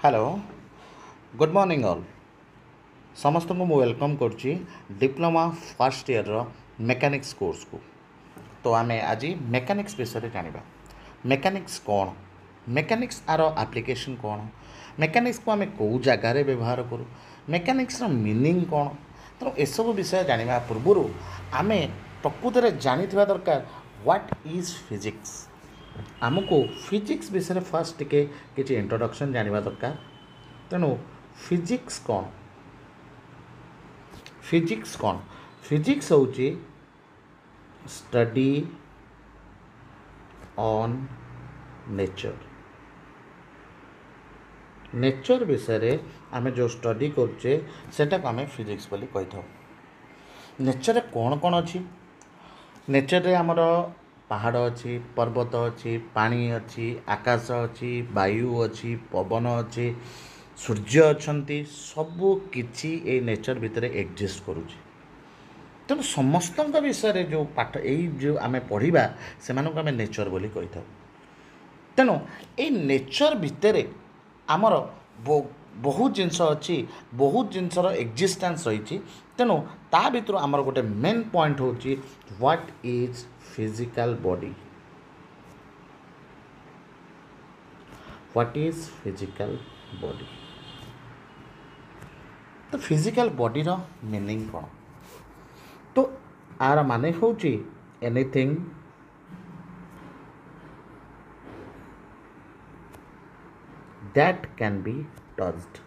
Hello good morning all समस्त को मु वेलकम करुच्ची diploma first year mechanics course को। तो आम आज मेकानिक्स विषय जाना मेकानिक्स कौन मेकानिक्स आर एप्लिकेशन कौन मेकानिक्स को आम कौ जगार व्यवहार करूँ मेकानिक्स मीनिंग कौन तेणु एसबू विषय जाना पूर्व आम प्रकृत में जानी दरकार व्हाट इज फिजिक्स आमको फिजिक्स विषय फास्ट टिके किसी इंट्रोडक्शन जाना दरकार। तेणु फिजिक्स कौन फिजिक्स हूँ स्टडी ऑन नेचर विषय आम जो स्टडी करुचे सेटा को आम फिजिक्स बोली कही था। नेचर कौन कौन अच्छी नेचर रे आमर पहाड़ अच्छी पर्वत अच्छी पानी अच्छी आकाश अच्छी वायु अच्छी पवन अच्छी सूर्य अच्छी सबू किछि ए नेचर भितर एक्जिस्ट करुच्ची। तेणु समस्त विषय जो पाठ जो आम पढ़ा से आम नेचर बोली कही था। तेणु ये नेचर भितर आमर बहुत जिनस अच्छी बहुत जिनसर एक्जिस्टेंस रही। तेणु ता भीतर आमर गोटे मेन पॉइंट हूँ what is physical body what is physical body. तो फिजिकल बॉडी रो मीनिंग कौन तो आर माने हूँ anything that can be touched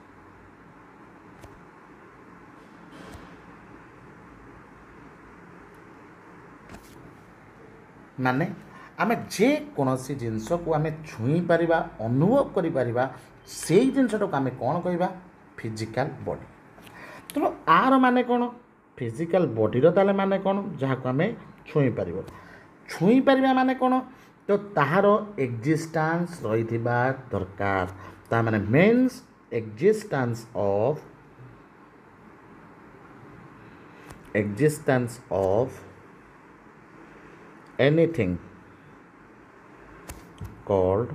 माने आमे जे कौनसी जिनस को आमे छुई पारिबा अनुभव करि पारिबा सेई जिनसटा को आमे कौन कहबा फिजिकल बॉडी। तेणु आर माने कौन फिजिकल बॉडी रो ताले माने कौन जहाँ को आमे छुई पारिबा माने कौन तो ताहार एक्जिस्टेंस रही दरकार ता माने means existence of anything called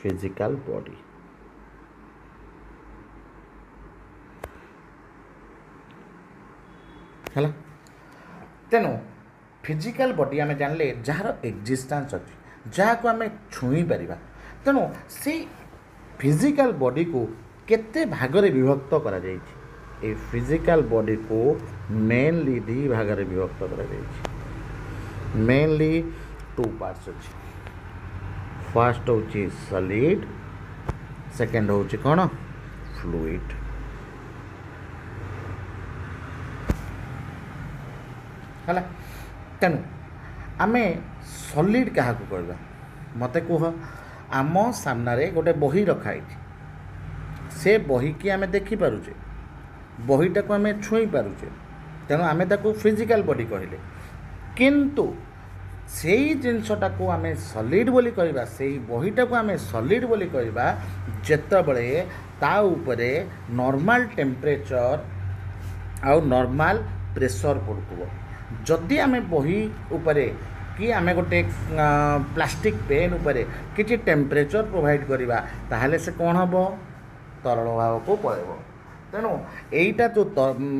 physical body। है तेणु फिजिकल बॉडी आम जानले जार एक्जिस्टेंस अच्छी जहाँ को आम छुई पारिबा। तेणु से फिजिकल बॉडी को केते भागरे विभक्त करा जायछि ए फिजिकल बॉडी को मेनली दी भागरे विभक्त करा जायछि। मेनली टू पार्ट्स अच्छी फर्स्ट हूँ सॉलिड सेकेंड हूँ कौन फ्लूइड। है तेणु आम सॉलिड क्या कहवा मत कह आम सामने गोटे बही रखाई से बही की आम देखिपारे बहीटा को आम छुई पारुचे तेणु आम ताको फिजिकल बॉडी कहले किंतु से जिनसटा को आम सॉलिड बोली कहबा से बहीटा को आम सॉलिड बोली कहबा जेतबळे ता उपरे नॉर्मल टेम्परेचर आउ नॉर्मल प्रेशर पड़ुथबो। जदि आम बही उपरे कि आम गोटे प्लास्टिक पेन उपरे किछि टेम्परेचर प्रोवाइड करिबा ताहले से कौन हबो तरल भाव को पळेबो। तेणु यहीटा जो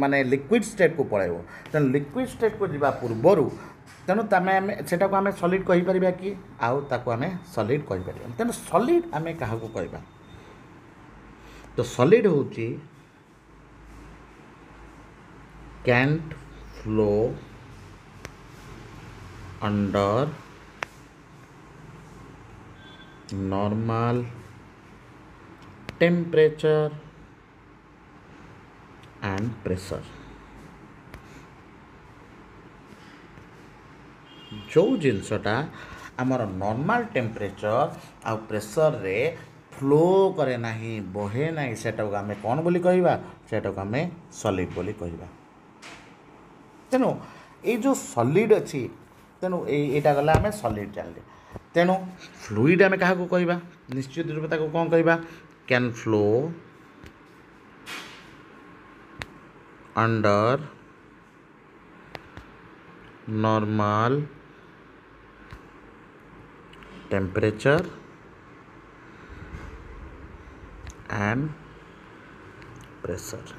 माने लिक्विड स्टेट को पळेबो तेणु लिक्विड स्टेट को जीवा पूर्वरु तेणु तमें सेटा को आम सॉलिड कहि परिबा कि आउ ताको आम सॉलिड कहि परिबा। तेणु सॉलिड आम क्या कहबा तो सॉलिड होची can't flow under normal temperature and pressure. जो जिनसटा आमर नॉर्मल टेम्परेचर आ प्रेशर रे फ्लो करे नाही बहे नाही सेटा को आम कौन बोली कहबा सेटा को आम सॉलिड बोली कहबा। तेणु ये जो सॉलिड अच्छी तेणु एटा गला आम सॉलिड जानले। तेणु फ्लूइड आम क्या कहबा निश्चित रूप ताको कौन कहबा can flow under normal temperature and pressure.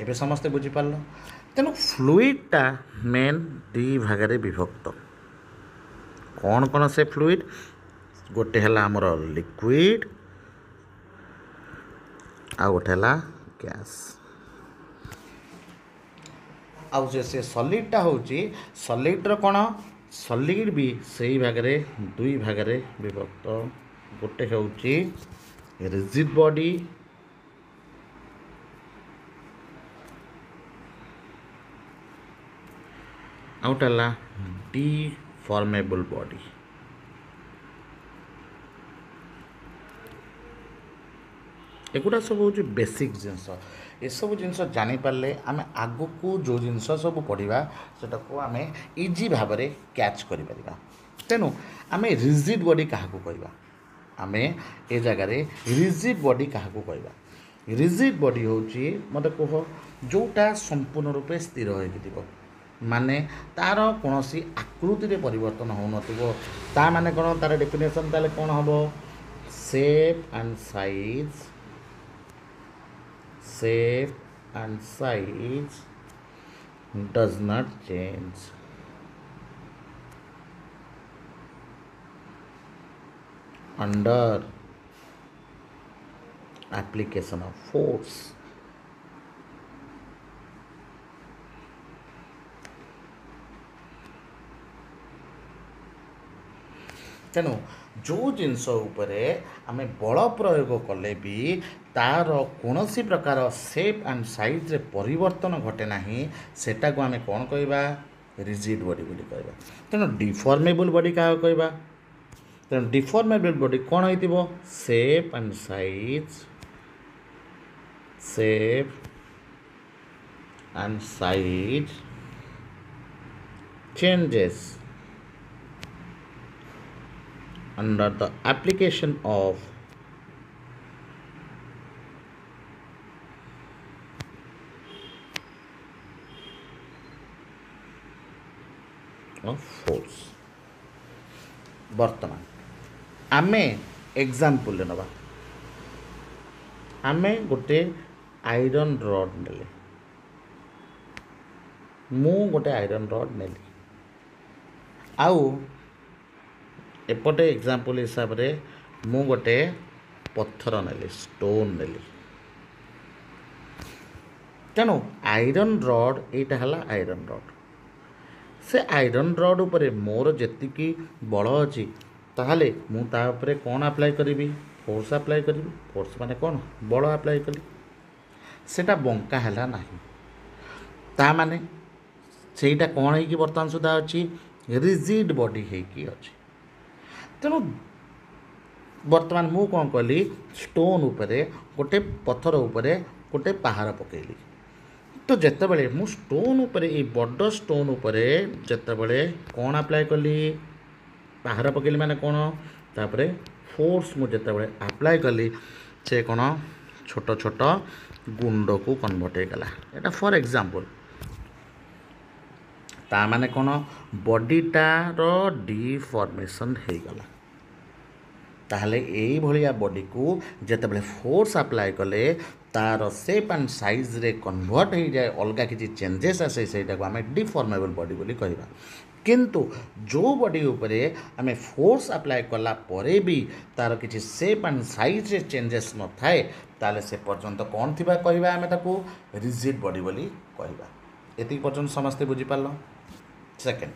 एबे समस्ते बुझीपार तेणु फ्लुइडटा मेन दी भागे विभक्त। कौन कौन से फ्लुइड? गोटे है आमर लिक्विड आ गोटे है गैस। आउ से सॉलिडटा होची सॉलिडर कौन? सॉलिड भी सही भागे दुई भागे विभक्त। गोटे होची रिजिड बॉडी आउट है डिफॉर्मेबल बॉडी। एगुड़ा सब हूँ बेसिक जिनस। ये सब जिनस जानीपारे आम आग को जो जिनस सब पढ़ा सेटा को आम इजी भाव में कैच कर। तेणु आम रिजिड बॉडी क्या कहवा? आम ए जगार रिजिड बॉडी क्या कहवा? रिजिड बॉडी हूँ मत कह जोटा संपूर्ण रूपे स्थिर हो माने तार कौन आकृति परिवर्तन हो ना माने कौन तार डेफिनेशन ताले कौन हम shape and size. Shape and size does not change under application of force। तेणु जो जिनस आम बल प्रयोग कले भी तार कौन प्रकार शेप एंड साइज रे परिवर्तन घटे ना सेटा को आम कौन कहवा? रिजिड बॉडी बोली कहवा। तेणु डिफॉर्मेबल बॉडी क्या कहवा? तेणु डिफॉर्मेबल बॉडी कौन हो? Shape and size changes under the application of force। बर्तमान आमे एग्जांपल नवा। आमे गोटे आयरन रड नेले मु गोटे आयरन रड नेली आउ एपटे एग्जांपल हिसाब रे मु गोटे पत्थर नेली स्टोन नेली। तेणु आयरन रड एटा हला आयरन रड। से आयरन रड उपरे मोर जेतिकी बल अछि ताहले मु ता उपरे कोन अप्लाई करिवि? फोर्स अप्लाई करिवि। फोर्स माने कोन? बल अप्लाई कली। सेटा बंका हला नाही ता माने सेटा कोन है कि वर्तमान सुधा अछि रिजिड बॉडी है कि अछि। तेणु बर्तमान मु कौन कली स्टोन उपरे गोटे पत्थर उपरे गोटे पहाड़ पकेली तो जिते बड़े मु स्टोन उपरे ये बड़ स्टोन उपरे जिते बड़े कौन अप्लाई कली? पहाड़ पकेली माने कौन? तापरे फोर्स मु जिते बड़े अप्लाई कली से कौन छोट छोट गुंड को कन्वर्ट हो गला। एटा फॉर एग्जांपल ता माने कौन? बॉडीटार डिफॉर्मेशन हो गला। ताहले यही भलिया बॉडी को जिते फोर्स अप्लाई कले तार शेप एंड साइज रे कन्वर्ट हो जाए अलग किसी चेंजेस आसे सेटा को आम डिफॉर्मेबल बॉडी बोली कहबा। किंतु जो बॉडी उपरे आम फोर्स अप्लाई कला परे भी तार किसी शेप एंड साइज रे चेंजेस न थाए ताले से पर्यंत कौन थिबा कहबा आम ताको रिजिड बॉडी बोली कहबा। एति पर्यंत समस्ते बुझी पारलो। सेकेंड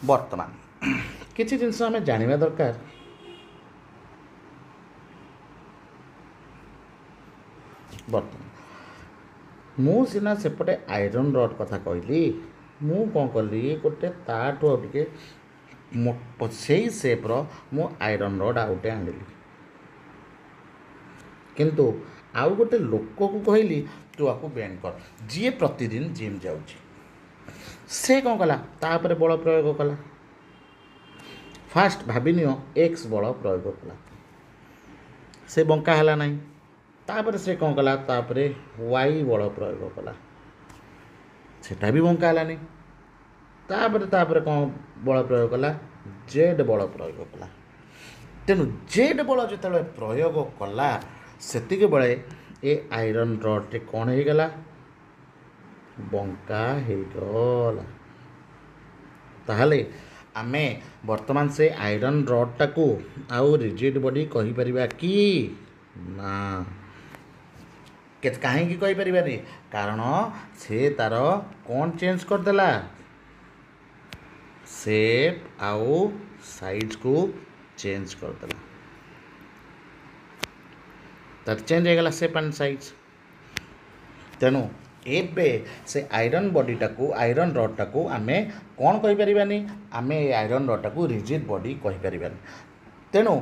वर्तमान किसी जिनस आम जानिबा दरकार। वर्तमान मु सिना सेपटे आयरन रड कथा कहली मु कौन कली गोटे ताठू टे से सेप्र मु आयरन रड आउटे आनिली किंतु आउ गोटे लोक को कहली तू आपको बेंड कर जी प्रतिदिन जिम जाऊँगी से कौन कला तापर बल प्रयोग कला। फास्ट भाविनी एक्स बल प्रयोग कला से बंका है ना तापर से कौन कला वाई बल प्रयोग कला सेटा भी बंका है। तापर कौन बल प्रयोग कला जेड बल प्रयोग कला तेणु जेड बल जो प्रयोग कला सेतिक बेले ए आयरन रड टे कौन हो गला बंका हो गला ताहले आमे वर्तमान से आयरन रड टाकू आउ रिजिड बॉडी कहि परिबा कि ना कहीं कही परिबानी कारण से तार कौन चेंज करदेला शेप आउ साइज को चेंज करदेला तार चेंज हो गला शेप एंड साइज तेणु एबे से आयरन बॉडी टाकू आयरन रड टाकू आमे कौन कहि परिबानी आमे आयरन रड टाकू रिजिड बॉडी कहि परिबानी तेणु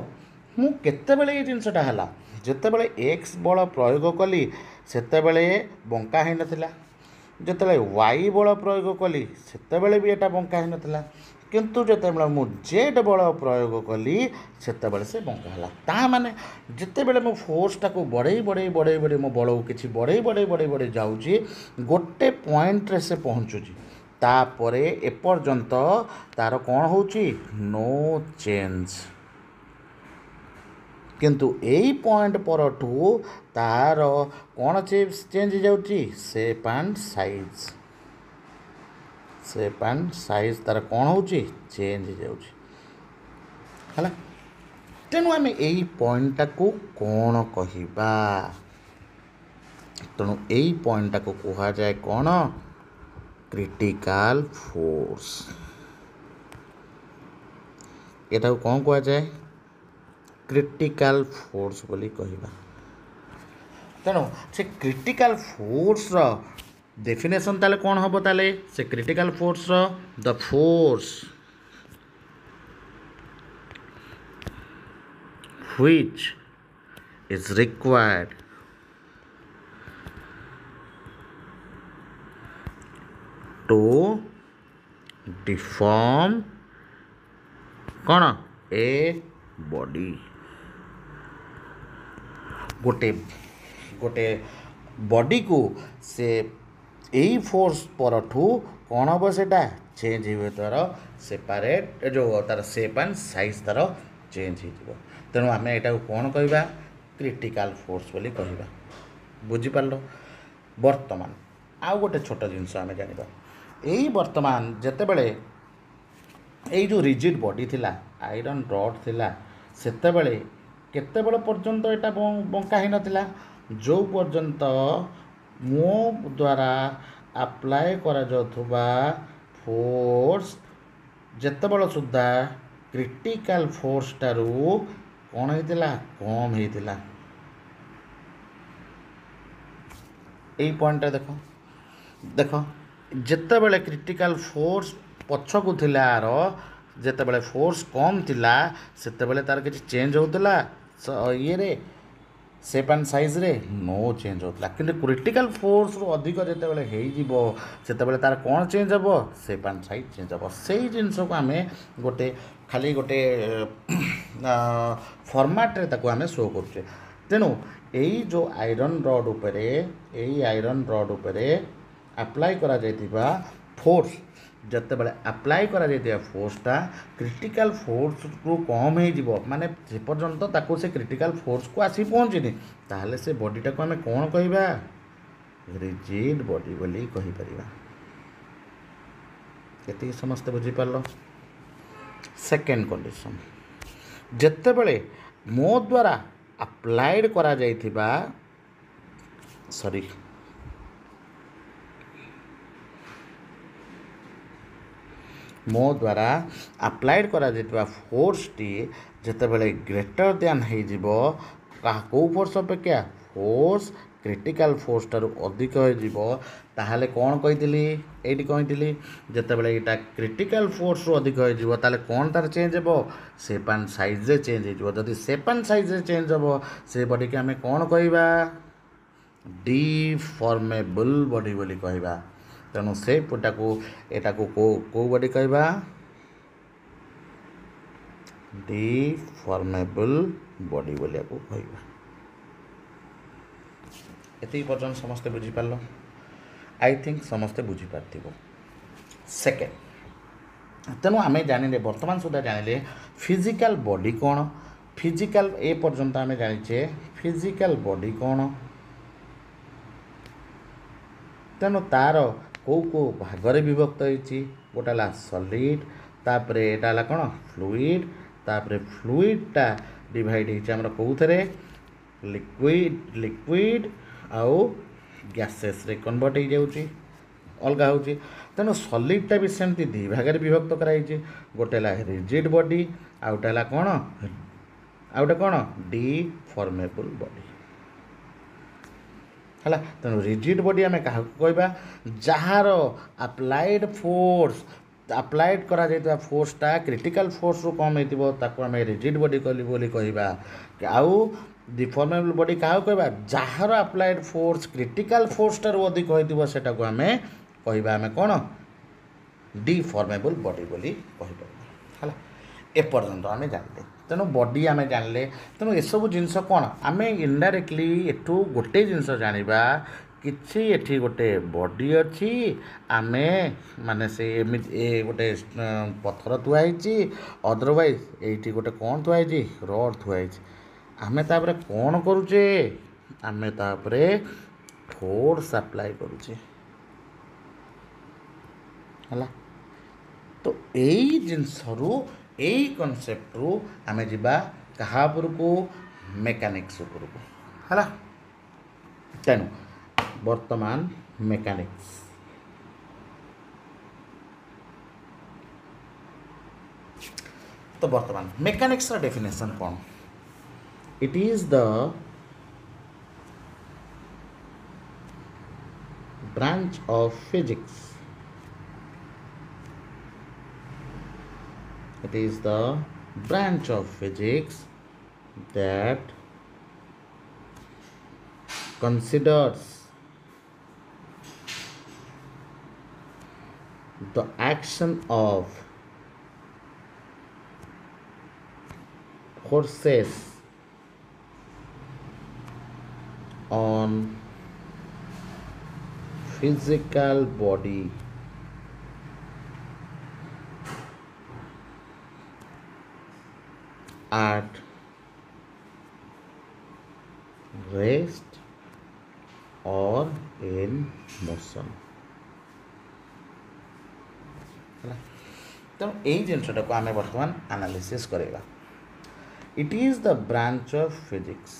मु केतेबेले ये जिनसटा हला जेतेबेले एक्स बल प्रयोग कली सेतेबेले बंका है नथिला जेतेबेले वाई बल प्रयोग कली सेतेबेले भी एटा बंका है नथिला किंतु जेतेबेले मु जेड बल प्रयोग कली सेतेबेले से बंका हला ता माने जेतेबेले मु फोर्स टाको बढ़ई बढ़ई बढ़ई बढ़ई मो बल किछि बढ़ई बढ़ई बढ़ई बढ़ई जाउची गोटे पॉइंट रे से पहुंचुची तापरे एपर्यंत तार कौन होची नो चेंज किंतु यही पॉइंट परठू तार कौन चेंज जाउची शेप एंड साइज तार कौन होची चेंज जाउची हला तेणु आम यही पॉइंट को कौन कहिबा तेणु यही पॉइंट को कहा जाए कौन क्रिटिकल फोर्स एटा को कौन कहा जाए क्रिटिकल फोर्स बोली कहिबा तेणु से क्रिटिकल फोर्स रो डेफिनेशन ताले कौन हम ताले से क्रिटिकल फोर्स रो the force which is required to deform कौन ए बॉडी गोटे गोटे बॉडी को से यही फोर्स परठू कौन हम सेटा चेंज हो तार सेपारेट जो तार शेप एंड साइज तार चेंज हो तेणु आम यहाँ कौन कहवा क्रिटिकल फोर्स बोली कहवा बुझीपार बर्तमान आउ गोटे छोट जिनस आम जाना यही बर्तमान जितेबले यही जो रिजिड बॉडी थिला आयरन रड थिला सेतेबेले केतेबेले पर्यंत यहाँ बंका ही नथिला जो पर्यंत मो द्वारा अप्लाई करा जाउथुबा फोर्स जेतेबेले सुद्धा क्रिटिकल फोर्स टारू कौन होइतिला कम होइतिला यही पॉइंट देख देख जेतेबेले क्रिटिकल फोर्स पछकू थिला आर जेतेबेले फोर्स कम थिला सेतेबेले तार किछि चेंज होउतला ये रे शेप एंड साइज रे नो चेंज होता कि क्रिटिकल फोर्स रु अधिक जितेबाला होते तार कौन चेंज हम शेप एंड साइज चेंज हम से जिनस को आम गोटे खाली गोटे फॉर्मेट रे आम शो करुचे तेणु यही जो आयरन रड उपरे यही आयरन रड उपरे अप्लाई करा जाइतिबा फोर्स जितेबाला अप्लाई करा जाइतिबा फोर्सटा क्रिटिकल फोर्स रु कम हो माने जे पर्यंत ताको से क्रिटिकल फोर्स को आसी पहुँचनी ताहले से बॉडीटा को आम कौन कहवा रिजिड बॉडी बोली कहि परिबा एति समस्त बुझीपार सेकेंड कंडीशन जितेबाला मो द्वारा अप्लाइड करा जाइतिबा सॉरी मो द्वारा अप्लाइड करा जाइतिबा फोर्स टी जितेबाला ग्रेटर देन हो फोर्स अपेक्षा फोर्स क्रिटिकल फोर्स टारू अधिक हो ताहले कौन कही ये कही जितेबाला यहाँ क्रिटिकल फोर्स रु अधिक हो ताले कौन तार चेंज हो शेप एंड साइज रे चेंज हो जदि शेप एंड साइज रे चेंज हो से बॉडी के आम कौन कहवा डिफॉर्मेबल बॉडी बोली कहवा तेणु से एटा को को बॉडी कहवा डिफॉर्मेबल बॉडी बोलिया को कहवा एति पर्यंत समस्ते बुझीपार आई थिंक समस्ते बुझीपार सेकेंड तेणु आम जानिले बर्तमान सुधा जानिले फिजिकल बॉडी कौन फिजिकल ए पर्यंत आम जानिचे फिजिकल बॉडी कौन तेणु तार कौ कौ भागरे विभक्त होती गोटे सॉलिड तापर एटा कौन फ्लूइड तापर फ्लूइडटा डिवाइड होमर कौथे लिक्विड लिक्विड आउ गैसेस रे कन्वर्ट हो जाऊँगी अलगा हो तेणु सॉलिडटा भी सेमती दी भाग विभक्त कराई गोटे रिजिड बॉडी आउटा कौन आउटे कौन डिफॉर्मेबल बॉडी है तेणु रिजिड बॉडी आम क्या कहवा जार अप्लाइड फोर्स अप्लाइड करा जाइता फोर्सटा क्रिटिकल फोर्स रु कम होता आम रिजिड बॉडी बोली कहवा आउ डिफॉर्मेबल बॉडी क्या कहवा जार अप्लाइड फोर्स क्रिटिकल फोर्स टार अधिक होता को आम कहवा आम कौन डिफॉर्मेबल बॉडी बोली कहीपर है एपर्यंत आम जानले तेणु बॉडी आम जानले तेणु एसबू जिनस कौन आम इनडायरेक्टली एठू गोटे जिनस जानिबा किछि एठी गोटे बॉडी अच्छी आम माने से एमती गोटे पत्थर थुआई अदरवाइज ये गोटे कौन थुआई रड थुआई आम तापर कौन करुचे आम तापर फोर्स अप्लाई करुचे है तो यही जिनस यही कनसेप्ट रु आम जा क्या उपरकू मेकानिक्स उपरकू है तेणु वर्तमान मेकानिक्स तो वर्तमान मेकानिक्स डेफिनेशन कौन it is the branch of physics it is the branch of physics that considers the action of forces on physical body at rest or in motion तेणु यही जिनटा को आम बर्तमान एनालिसिस करवा it is the branch of physics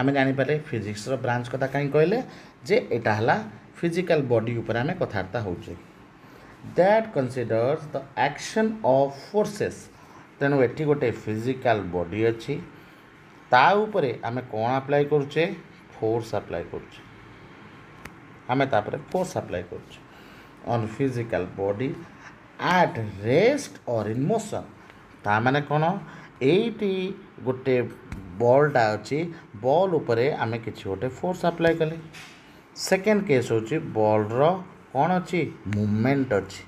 आम जानीपारे physics branch कथा कहीं कहले जे एटा हला फिजिकल बॉडी ऊपर आम कथबार्ता होचे that considers the action of forces तेणु एटी गोटे फिजिकल बॉडी अच्छी ता उपरे आमे कौन अप्लाई करुचे फोर्स अप्लाई करुचे आमे तापरे फोर्स अप्लाई करुचे on physical body at rest और इन मोशन ता माने कौन एटी गोटे बॉलटा अच्छी बॉल उपरे आमे किछि गोटे फोर्स अप्लाई कले सेकेंड केस होची बॉल रो कौन अच्छी मूवमेंट अच्छी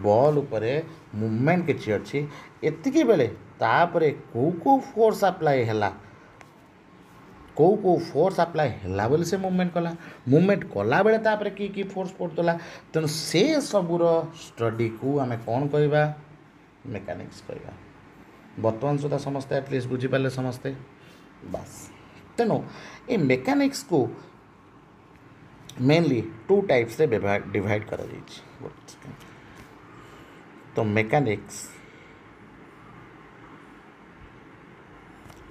बॉल उपरे मूवमेंट किछि अच्छी एतिकी बेले तापरे को फोर्स अप्लाई हैला को फोर्स अप्लाई हैला बोली से मूवमेंट कला बेले तापरे की फोर्स पड़तला तेणु से सबूर स्टडी को आम कौन कहवा मेकानिक्स कहवा बर्तमान सुधा समस्ते एटलिस्ट बुझीपारे समस्ते बास तेणु ये मेकानिक्स को मेनली टू टाइप्स से डिवाइड करा तो mechanics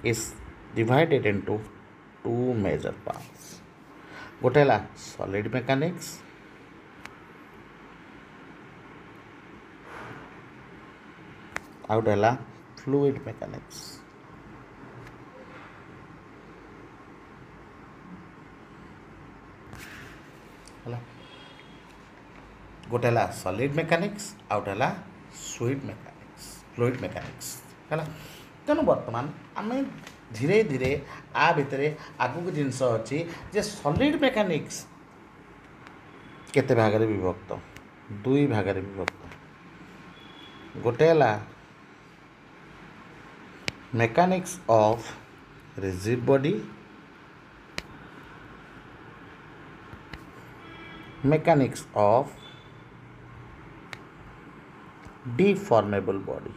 is divided into two major parts गोटे है solid mechanics आउट है fluid mechanics है गोटे है solid mechanics आउट है fluid mechanics है तेणु बर्तमान आम धीरे धीरे आ भितर आगक जिनस अच्छी जे सॉलिड मेकानिक्स केते भागरे विभक्त दुई भागरे विभक्त गोटे है mechanics of rigid body mechanics of deformable body.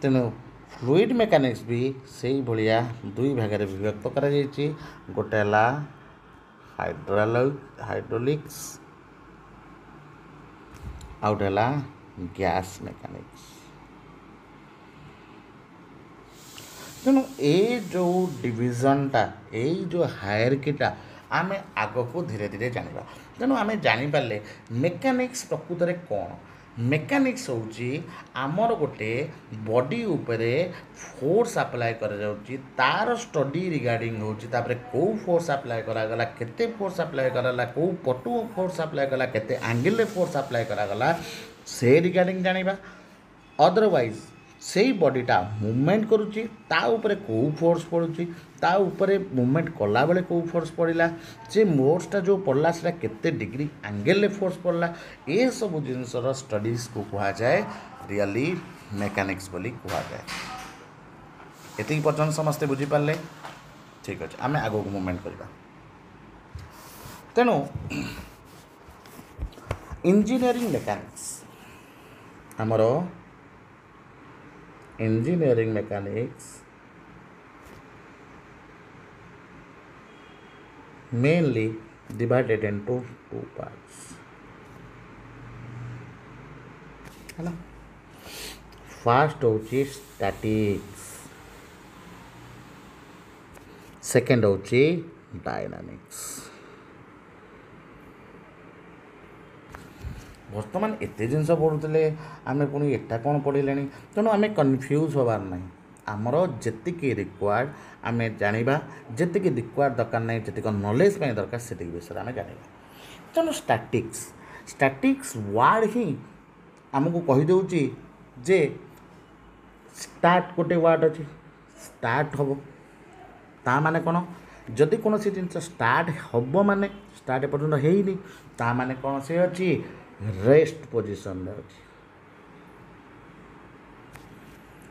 तेणु फ्लूइड मेकानिक्स भी से भाया दुई भाग में विभक्त कर गोटे हाइड्रोलिक्स आउटे गैस मेकानिक्स। तेणु ये जो डिविजनटा ये जो हायरकीटा आम आग को धीरे धीरे जाना। तेणु आम जानीपारे मेकानिक्स प्रकृत में कौन। मेकानिक्स होची आमर गोटे बॉडी उपरे फोर्स अप्लाई कर तार स्टडी रिगार्डिंग होची तापर को फोर्स अप्लाई करागला केते फोर्स अप्लाई कराला को पटु फोर्स अप्लाई कला केते एंगल फोर्स अप्लाई करागला से रिगार्डिंग जानिबा। अदरवाइज से बॉडीटा मूवमेंट करुच्ची ता उपरे को फोर्स पड़ुची ता उपरे मूवमेंट कला बेले को फोर्स पड़ला से फोर्सटा जो पड़ला से केते डिग्री एंगल फोर्स पड़ला ये सब जिनसर स्टडीज को कहा जाए रियली मेकानिक्स बोली कहा जाए। एति पर्यटन समस्ते बुझीपारे ठीक अच्छे आम आग को मूवमेंट करवा। तेणु इंजीनियरिंग मेकानिक्स आमर engineering mechanics mainly divided into two parts है ना। फर्स्ट होची स्टैटिक्स सेकंड होची डायनामिक्स। बर्तमान एत जिनस पढ़ुले आम पुणी एटा कौन पढ़ले तेणु आम कन्फ्यूज होबार ना आमर जी रिक्वायर्ड आम जाना जी रिक्वायर्ड दरकार ना जी नॉलेज दरकार से विषय आम जाना। तेणु स्टैटिक्स वार्ड ही आमको कहीदे जे स्टार्ट गोटे वार्ड अच्छे स्टार्ट हम ता माने कौन जदि कौन सी जिन स्टार्ट हम माने स्टार्ट एपर्यंत होनी ता माने कौन से अच्छी रेस्ट पोजिशन अच्छी।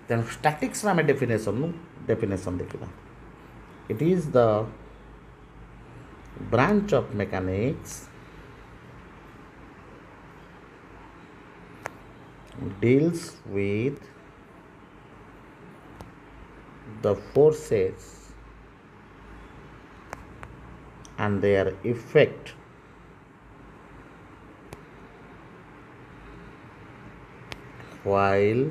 तेणु स्टैटिक्स आम डेफिनेशन देखा it is the branch of mechanics deals with the forces and their effect while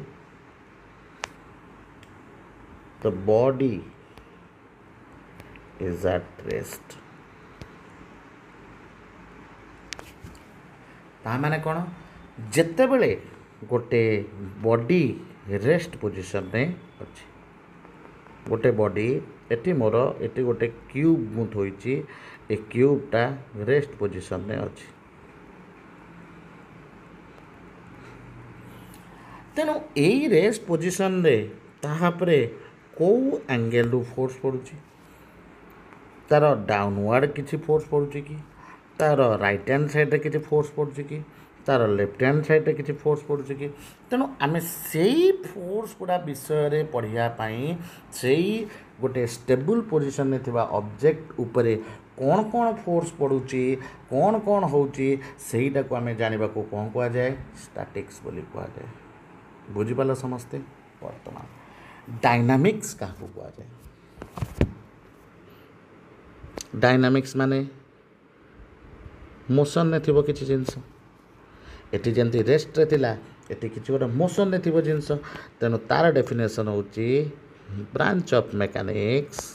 the body is at rest। ता माने कौन जेते बेले गोटे बॉडी रेस्ट पोजिशन में अच्छी गोटे बॉडी एटी मोर एटी गोटे क्यूब मु थोइची ए क्यूबटा रेस्ट पोजिशन में अच्छी। तेणु यही रेस्ट पोजिशन रे ताहापरे को एंगल रु फोर्स पड़ुची तार डाउनवर्ड किसी फोर्स पड़ुची कि तार राइट हैंड साइड रे किसी फोर्स पड़ुची कि तार लेफ्ट हैंड साइड रे किसी फोर्स पड़ुची कि। तेणु आम से फोर्स गुड़ा विषय पढ़ाई से गोटे स्टेबल पोजिशन में थिबा ऑब्जेक्ट उपरे कौन कौन फोर्स पड़ुची कौन कौन होची सेटा को आम जाना को कौन कह जाए स्टैटिक्स बोली कह जाए। बुझीपाल समस्ते। वर्तमान डायनामिक्स क्या कह जाए डायनामिक्स माने मोशन में थिबो किछि जिंस एटी जंती रेस्ट रे थिला एटी किछि गोटे मोशन में थिबो जिंस। तेणु तार डेफिनेशन होची branch of mechanics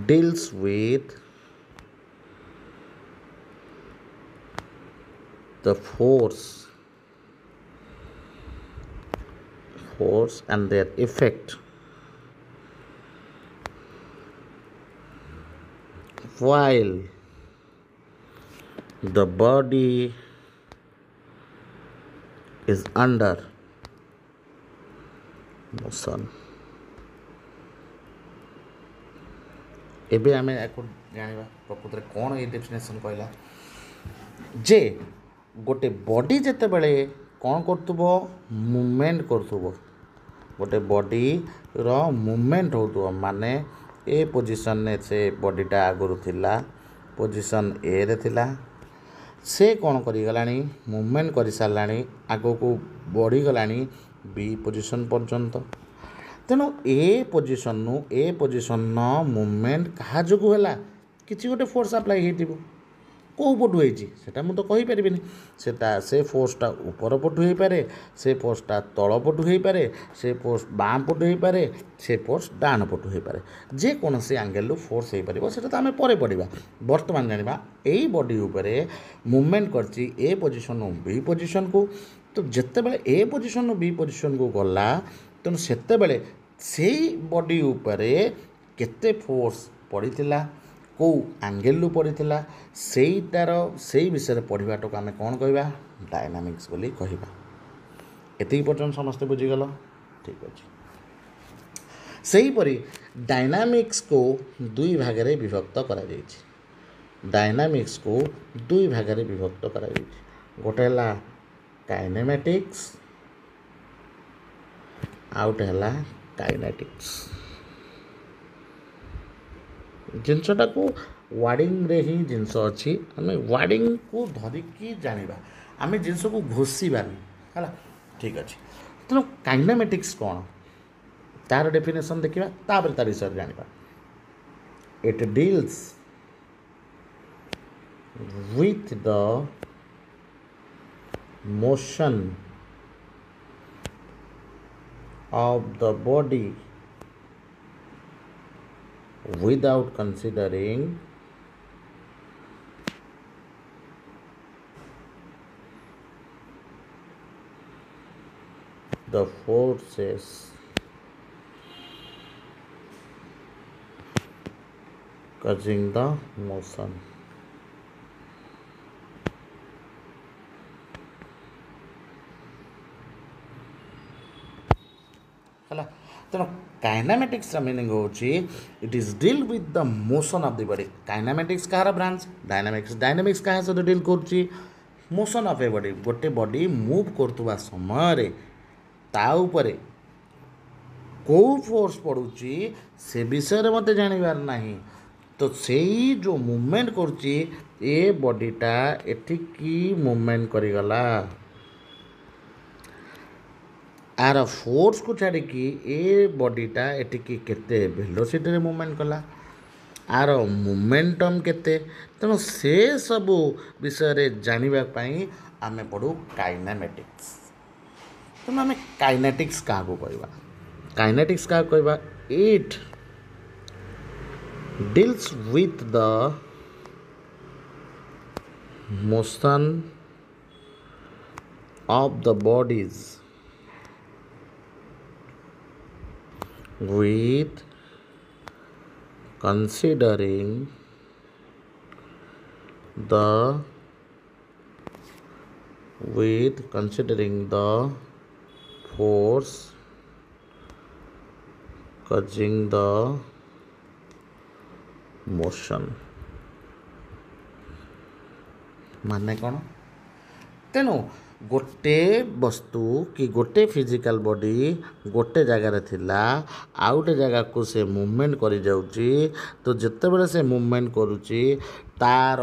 deals with the force and their effect while the body is under motion। एबे आमे याको जानिबा प्रकृत रे कोन ए डेफिनेशन कहला जे गोटे बॉडी जेते बेले कौन करतुबो मूवमेंट करतुबो गोटे बॉडी रो मूवमेंट होतुबो माने ए पोजिशन ने से बॉडीटा आगुरी थिला पोजिशन ए रे थिला से कौन करिगलानी मूवमेंट कर साराणी आग को बढ़ीगलानी बी पोजिशन पर्यंत तेणु ए पोजिशन मूवमेंट क्या जो है किसी गोटे फोर्स आप्लाय हो कौ पटू होता मुझे कहीपरि से फोर्सटा ऊपर पटू हो पारे से फोर्सटा तल पटू हो पारे से फोर्स बाँ पटू हो पारे से फोर्स डाण पटू हो पारे जेकोसी आंगेल फोर्स हो पार से आम पर पढ़ा बर्तमान जाना यही बॉडी उपरे मूवमेंट करची ए पोजिशन बी पोजिशन को तो जिते बड़े ए पोजिशन बी पोजिशन को गला तेणु सेते से बॉडी उपरे केते फोर्स पड़ीला कौ आंगेल पड़ीला सेटार से विषय पढ़ाटा को आम कौन कह डायनामिक्स बोली कहवा एति पर्यटन समस्ते बुझीगल ठीक अच्छे सेहीपरि डायनामिक्स को दुई भाग में विभक्त करा डायनामिक्स को दुई भाग में विभक्त करा गोटे है काइनेमेटिक्स आउट है काइनेटिक्स जिनसटा को वार्डिंग रे ही जिनस अच्छी आम वार्डिंग को धरिकी जाना आम जिनस को घोषिबानी है ठीक अच्छे तेणु काइनेमेटिक्स कौन तार डेफिनेशन देखा तापर तार विषय जाना it deals with the motion of the body without considering the forces causing the motion. है तेणु काइनेमेटिक्स मीनिंग होची it is deal with the motion of the body kinematics कहार ब्रांच डायनामिक्स क्या सहित डील करुच्ची मोशन ऑफ ए बॉडी गोटे body move करतुवा समय ता उपरे कौ फोर्स पड़ुची से विषय मत जानवर नहीं तो सही जो मूवमेंट करुच्ची ए बॉडीटा एठिकी मूवमेंट करिगला आर फोर्स को छाड़ी ए बॉडीटा एटिकी केते वेलोसिटी मूवमेंट कला आर मोमेंटम केते तेणु से सबू विषय जानापी आम पढ़ू काइनेमेटिक्स तेणु आम काइनेटिक्स क्या कहवा काइनेटिक्स क्या कहवा it deals with the motion of the bodies with considering the force causing the motion माने कौन तेणु गोटे वस्तु कि गोटे फिजिकल बॉडी गोटे जगार थिला आउ गोटे जगह को से मूवमेंट करी जाउची तो जिते बड़े से मूवमेंट करुची तार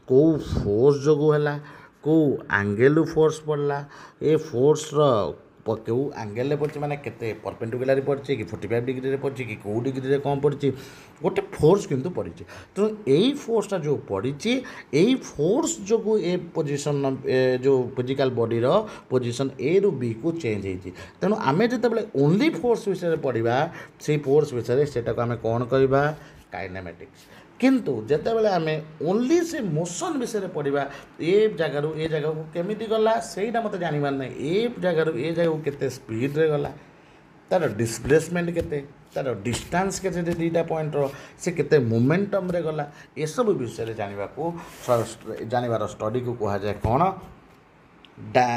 कौ फोर्स जो है कौ आंगेल फोर्स पड़ला ए फोर्स क्यों आंगेल पड़ी माने केते परपेंडिकुलर पड़ी कि 45 डिग्री पड़ी कि कौ डिग्री कौन पड़ी गोटे फोर्स किंतु पड़ी तो यही फोर्सटा जो पड़ी यही फोर्स जो ए पोजिशन जो फिजिकल बॉडीर पोजिशन ए रु बी को चेंज होती तेणु आम जिते ओनली फोर्स विषय पढ़ा से फोर्स विषय से आम कौन कहवा काइनेमेटिक्स किंतु जितेबाला आम ओनली से मोशन विषय पढ़ा ए जगार ए जगह को केमी गला सहीटा मत जानवर ना ए जगार ए जगह को केते स्पीड रे गला तार डिस्प्लेसमेंट केते तार डिस्टेंस केते दुईटा पॉइंट से केते मोमेंटम रे गला ये सब विषय जानवर स्टडी को कह जाए कौन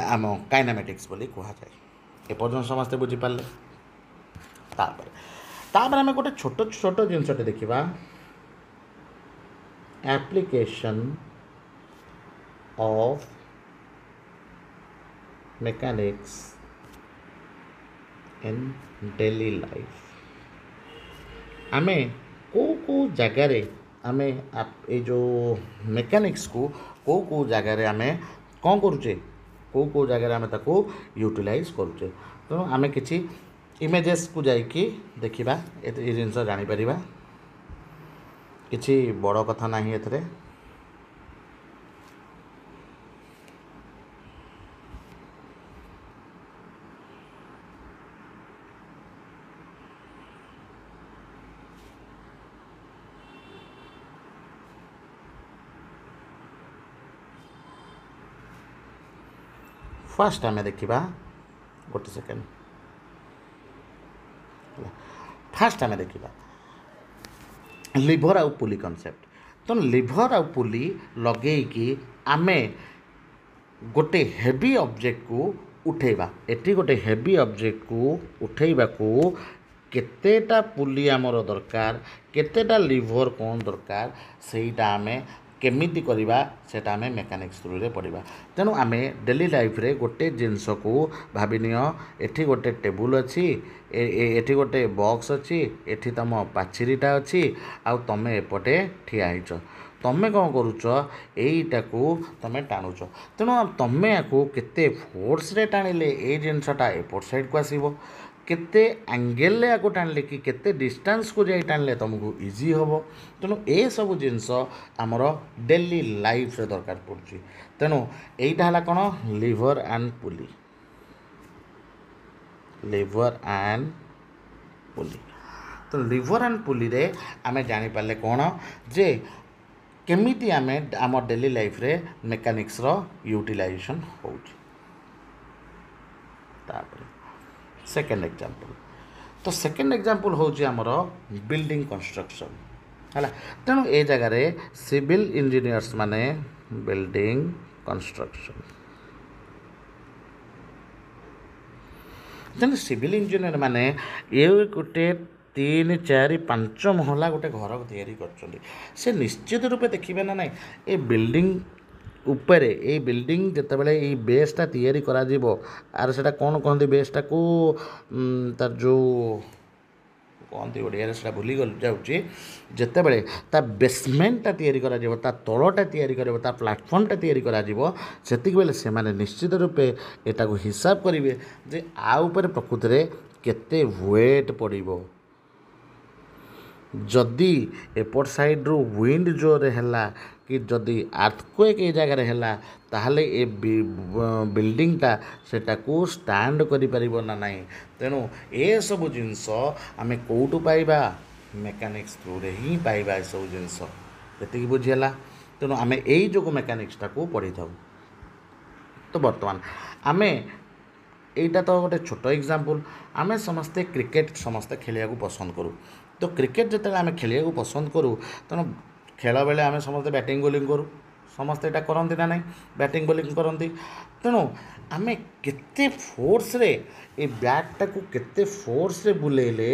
आम काइनेमेटिक्स बोली कह जाए एपर्यंत समस्ते बुझीपारे तापर आम गोटे छोट छोट जिनसटे देखा application of mechanics in daily life आमे को जगार आमे ये जो मेकानिक्स को जगार आमे कौन करुचे को जगार आमे ताको यूटिलाइज करुचे तेणु आमे किछि इमेजेस को जाइकी देखिबा ए जिनस जानि परिबा किछि बड़ कथा नाही एथरे फास्ट आमे देखिबा गोटे सेकेंड फास्ट आमे देखिबा लिभर आउ पुली कनसेप्ट तो लिभर आउ पुली लगेकी आमे गोटे हेवी ऑब्जेक्ट को उठेबा एटी गोटे हेवी ऑब्जेक्ट को उठेबा को केतेटा पुली आमर दरकार केतेटा लिभर कौन दरकार सेटा आमे केमिति करिबा सेटा आमे मेकानिक्स थ्रू रे पढ़िबा तेणु आमे डेली लाइफ रे गोटे जिनस को भाबिनियो एठी गोटे टेबुल अच्छी एठी गोटे बॉक्स अच्छी एठी तम पाचिरीटा अच्छी आउ तमे एपटे ठिया हिच तमे कौन करुच एईटा को तमे टाणुच तेणु तमे याकू केते फोर्स रे टाणिले ए जिनसटा एपट साइड को आसीबो केते एंगेल या टाणिले कि केते डिस्टेंस को जाई टाणिले तुमको इजी हम तेणु ए सब जिनस आमर डेली लाइफ रे दरकार पड़ुची तेणु एईटा हला कोन lever and pulley lever and pulley तो लिवर एंड पुली रे आमे जानि पाले कोन जे केमिति आमे आम डेली लाइफ रे मेकानिक्स रो यूटिलाइजेशन होउची तापर सेकेंड एग्जांपल तो सेकेंड एग्जांपल होउची हमर बिल्डिंग कंस्ट्रक्शन हला तेणु ए जगह रे सिविल इंजीनियर्स माने बिल्डिंग कंस्ट्रक्शन तेणु सिविल इंजीनियर माने ये गोटे 3 4 5 महला गोटे घर तैयारी कर से निश्चित रूपे देखिए ना ना ये बिल्डिंग उपरे ये बिल्डिंग जितेबाला ये बेसटा तैयारी करा जीवो आर सेटा कौन कहते बेसटा को तार जो कहते ओडिया से भूली गल जाऊँगी जितेबाला ता बेसमेंटा तैयारी करा जीवो ता तलटा तैयारी करिवो ता प्लाटफर्मटा तैयारी करा जीवो सेतिक बेले से माने निश्चित रूपे एटा को हिसाब करिवे जे आ ऊपर प्रकृति रे केते वेट पड़िबो जदि एपट साइड रू विंड जोर है कि जदि अर्थक्वेक ए जगह है ताहले ए बिल्डिंगटा सेटा को स्टैंड करि परिबो ना नहीं तेणु ए सब जिनस आमे कोउटु पाइबा मेकानिक्स थ्रू रे ही पाइबा ए सब जिनस एति बुझिला तेणु आमे एई जोगो मेकानिक्सटा को पढ़ी थाउ तो वर्तमान आमे एटा तो गोटे छोट एग्जांपल आमे समस्ते क्रिकेट समस्ते खेलिया को पसंद करूँ तो क्रिकेट जिते आम खेलिया को पसंद करूँ तेणु खेल बेले आम समस्ते बैटिंग बोलिंग करूँ समस्ते यहाँ करती ना नहीं बैटिंग बोलिंग करती तेणु आम केते फोर्स रे ए बैटा को केते फोर्स रे बुलेले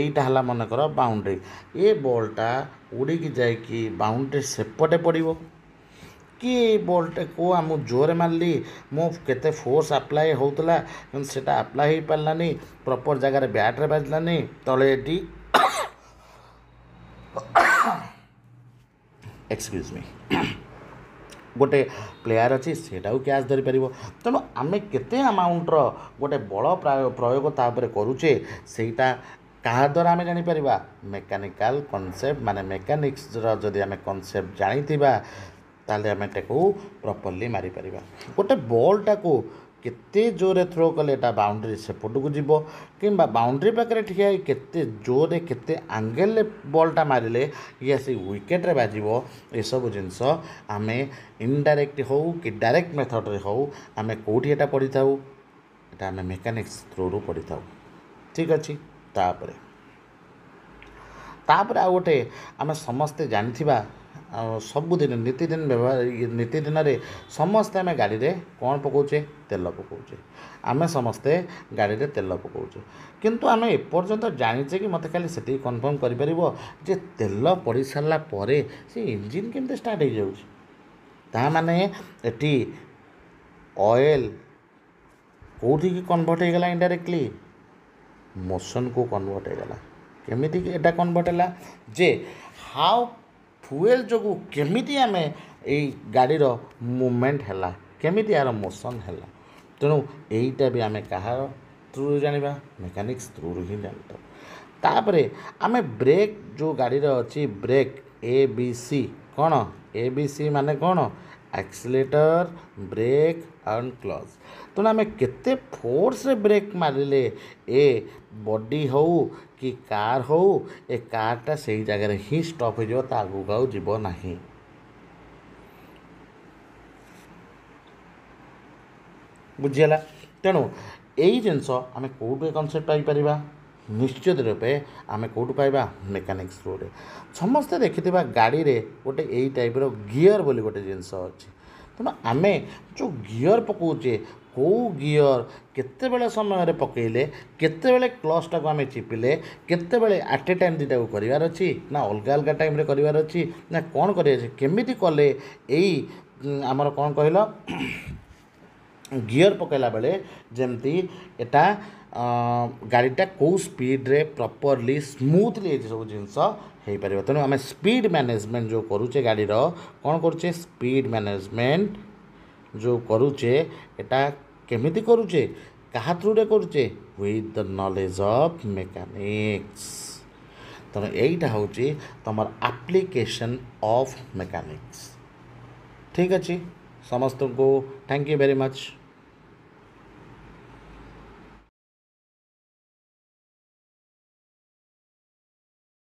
एटा हला मनकर बाउंड्री ए बॉलटा उड़ी जाइकी बाउंड्री सेपटे पड़ो कि बॉलटा को आम जोर मारली मो केते फोर्स अप्लाई होतला सेटा अप्लाई हो पारानी प्रॉपर जगह बैट्रे बाजलानी तले एटी एक्सक्यूज मी गोटे प्लेयर अच्छी सेटा कैच धरी पार तेणु आम केते अमाउंटर गोटे बड़ प्रयोग तापर करुचे सेटा क्या द्वारा आम जापर मेकानिकल कॉन्सेप्ट माने मेकानिक्स जदि आम कॉन्सेप्ट जानी ताले आम को प्रॉपर्ली मारी पारिबा गोटे बॉलटा को केते जोरे थ्रो कले एटा बाउंड्री सेपट को जीव कि बाउंड्री पाखे ठिया केते जोरे केते एंगल बॉलटा मारिले ये से विकेट रे बाजिवो ए सब जिनस आम इनडायरेक्ट हो कि डायरेक्ट मेथड रे हो आम कोठी एटा पढ़ी थाउ एटा आम मेकानिक्स थ्रू रू पढ़ी थाउ ठीक अच्छी तापर आ गोटे आम समस्ते जानिथिबा सबुदिन नीतिदिन व्यवहार नीतिदिन समस्ते आम गाड़ी रे कौन पकाउचे तेल पकाउचे आम समस्ते गाड़ी रे तेल पकाउचे किंतु आम एपर्यंत जानीचे कि मत खाली से कन्फर्म कर तेल पड़ सारा पर से इंजिन केमती स्टार्ट हो जाऊँ ता माने एटी ऑयल कौटी की कन्वर्ट हो गला इनडायरेक्टली मोशन को कन्वर्ट हो गला केमिति एटा कन्वर्ट है जे हाउ फ्यूएल जो केमिति आमे ए गाड़ी मूवमेंट है केमिति यार मोशन है तेणु यहीटा भी आमे कहार थ्रू जाना मेकानिक्स थ्रू ही जानता तापरे आमे ब्रेक जो गाड़ी अच्छी ब्रेक ए बी सी कौन ए बी सी माने कौन एक्सीलेटर ब्रेक एंड क्लच तेणु आमे केते फोर्स रे ब्रेक मारिले ए बॉडी हो कि कार हो ए कारटा से जगह ही स्टॉप हो आगू आउ जीव नहीं बुझीगला तेणु यही जिनस आम कौटू कनसेप्ट पाइपर निश्चित रूपे आम कौटू पाइबा मेकानिक्स थ्रू रे समस्ते देखिथिबा गाड़ी रे गोटे यही टाइप रो गियर बोली गोटे जिनस अच्छी तेणु आम जो गियर पकाउचे कौ गियर केतेबेले समय पकईले केतेबेले क्लचटा को आम चिपिले केतेबेले आट ए टाइम दुटा करार अच्छी ना अलग अलग टाइम करार अच्छी ना कौन करमिति कले यही आमर कौन कहल गियर पकईला बेले जमती एटा गाड़ीटा कौ स्पीड रे प्रॉपरली स्मूथली ये सब जिनस हो पार तेणु आम स्पीड मैनेजमेंट जो करुचे गाड़ी कौन करुचे स्पीड मैनेजमेंट जो करुचे एटा केमिति करुचे कहा थ्रू रे करुचे with the knowledge of mechanics तेणु यहीटा हूँ तुम एप्लिकेशन ऑफ मेकानिक्स ठीक अच्छे समस्त को थैंक यू वेरी मच।